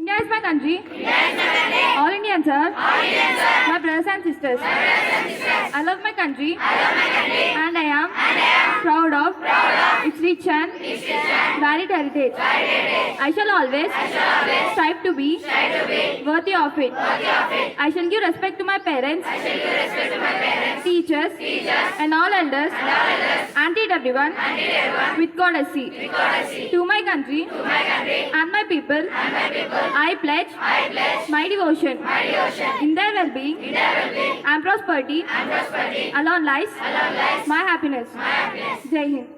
India is my country. All Indians are my brothers and sisters. I love my country. And I am proud of its rich and varied heritage. I shall always strive to be worthy of it. I shall give respect to my parents, teachers, and all elders, and treat everyone with courtesy. To my country and my people, I pledge my devotion. In their well-being and prosperity alone lies my happiness. Jai Hind.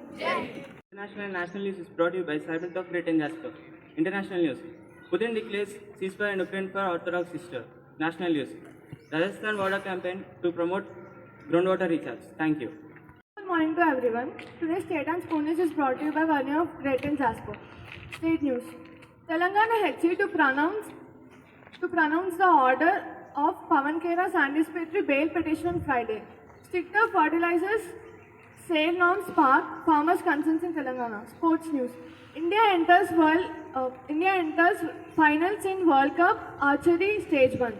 International and national news is brought to you by Cyber of Grade-IX JASPER. International news. Putin declares ceasefire in Ukraine for Orthodox sister. National news. Rajasthan water campaign to promote groundwater recharge. Thank you. Good morning to everyone. Today's State and School News is brought to you by Varney of Grade-IX JASPER. State News. Telangana HC to pronounce the order of Pavan Khera's anticipatory bail petition on Friday. Stricter fertilizers sale norms spark farmers' concerns in Telangana. Sports News. India enters finals in World Cup Archery Stage 1.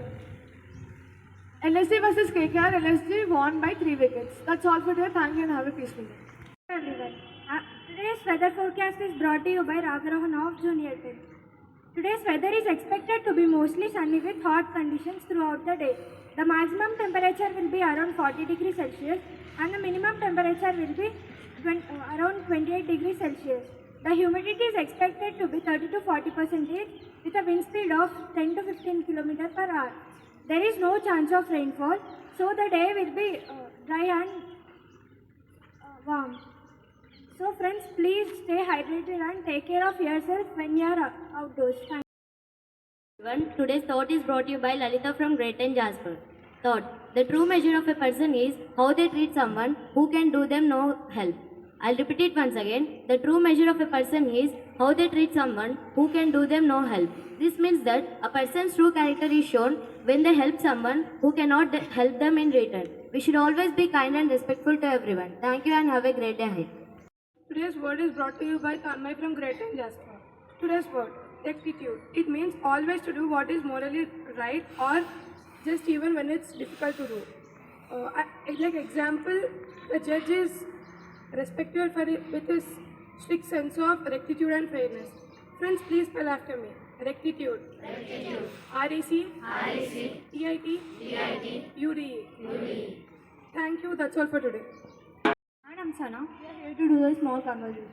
LSD versus KKR. LSD won by 3 wickets. That's all for today. Thank you and have a peaceful day. Hello everyone. Today's weather forecast is brought to you by Raghavan of Junior 10. Today's weather is expected to be mostly sunny with hot conditions throughout the day. The maximum temperature will be around 40 degrees Celsius and the minimum temperature will be around 28 degrees Celsius. The humidity is expected to be 30 to 40% with a wind speed of 10 to 15 km per hour. There is no chance of rainfall, so the day will be dry and warm. So friends, please stay hydrated and take care of yourself when you are outdoors. Thank you. Today's thought is brought to you by Lalita from Grade-IX JASPER. Thought. The true measure of a person is how they treat someone who can do them no help. I'll repeat it once again. The true measure of a person is how they treat someone who can do them no help. This means that a person's true character is shown when they help someone who cannot help them in return. We should always be kind and respectful to everyone. Thank you and have a great day ahead. Today's word is brought to you by Tanmay from Grade-IX JASPER. Today's word, rectitude. It means always to do what is morally right or just even when it's difficult to do. Like example, the judge is respected with his strict sense of rectitude and fairness. Friends, please spell after me. Rectitude. RECTITUDE. Thank you. That's all for today. I'm Sana. We are here to do a small conversation.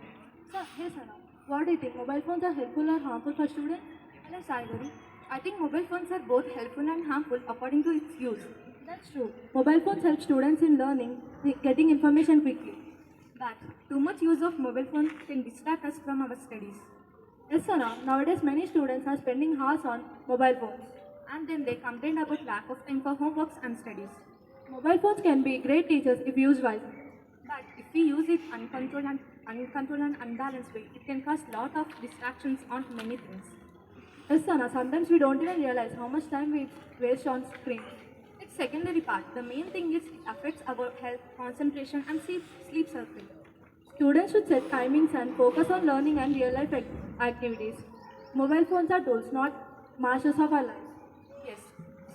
So, hey Sana, what do you think? Mobile phones are helpful or harmful for students? Hello Saigari. I think mobile phones are both helpful and harmful according to its use. That's true. Mobile phones help students in learning, getting information quickly. But too much use of mobile phones can distract us from our studies. Yes Sana, nowadays many students are spending hours on mobile phones. And then they complain about lack of time for homeworks and studies. Mobile phones can be great teachers if used wisely. But if we use it uncontrolled and unbalanced way, it can cause lot of distractions on many things. Yes, Sana, sometimes we don't even realize how much time we waste on screen. It's secondary part. The main thing is it affects our health, concentration and sleep cycle. Students should set timings and focus on learning and real life activities. Mobile phones are tools, not masters of our lives. Yes.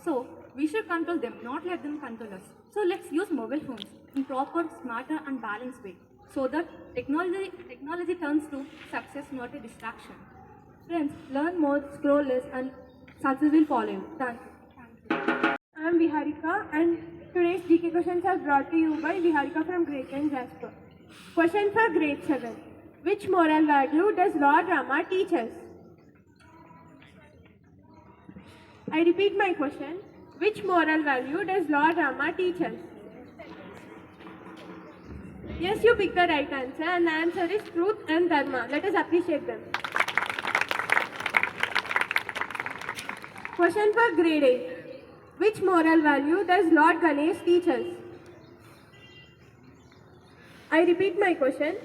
So, we should control them, not let them control us. So let's use mobile phones in proper, smarter and balanced way so that technology turns to success, not a distraction. Friends, learn more, scroll less and success will follow you. Thank you. I am Viharika and today's GK questions are brought to you by Viharika from Grade-IX JASPER. Question for grade 7. Which moral value does Lord Rama teach us? I repeat my question. Which moral value does Lord Rama teach us? Yes, you picked the right answer and the answer is truth and dharma. Let us appreciate them. Question for grade 8. Which moral value does Lord Ganesh teach us? I repeat my question.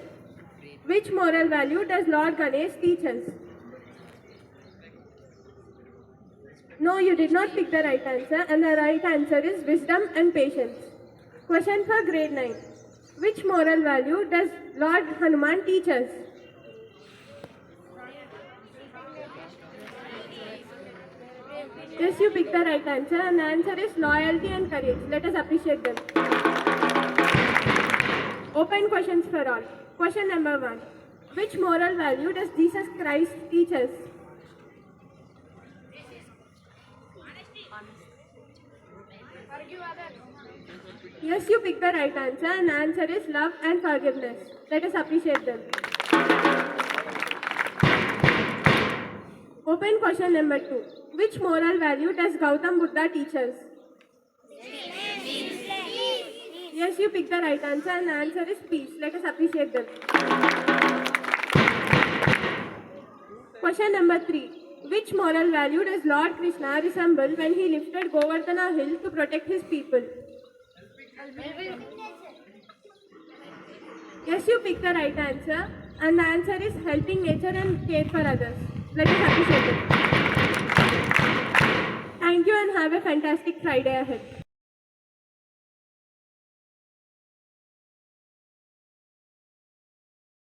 Which moral value does Lord Ganesh teach us? No, you did not pick the right answer and the right answer is wisdom and patience. Question for grade 9. Which moral value does Lord Hanuman teach us? Yes, you picked the right answer, and the answer is loyalty and courage. Let us appreciate them. Open questions for all. Question number 1. Which moral value does Jesus Christ teach us? Yes, you picked the right answer, and the answer is love and forgiveness. Let us appreciate them. Open question number 2. Which moral value does Gautam Buddha teach us? Yes, you picked the right answer, and the answer is peace. Let us appreciate them. Question number 3. Which moral value does Lord Krishna resemble when he lifted Govardhana hill to protect his people? Yes, you picked the right answer, and the answer is helping nature and care for others. Let us appreciate it. Thank you and have a fantastic Friday ahead.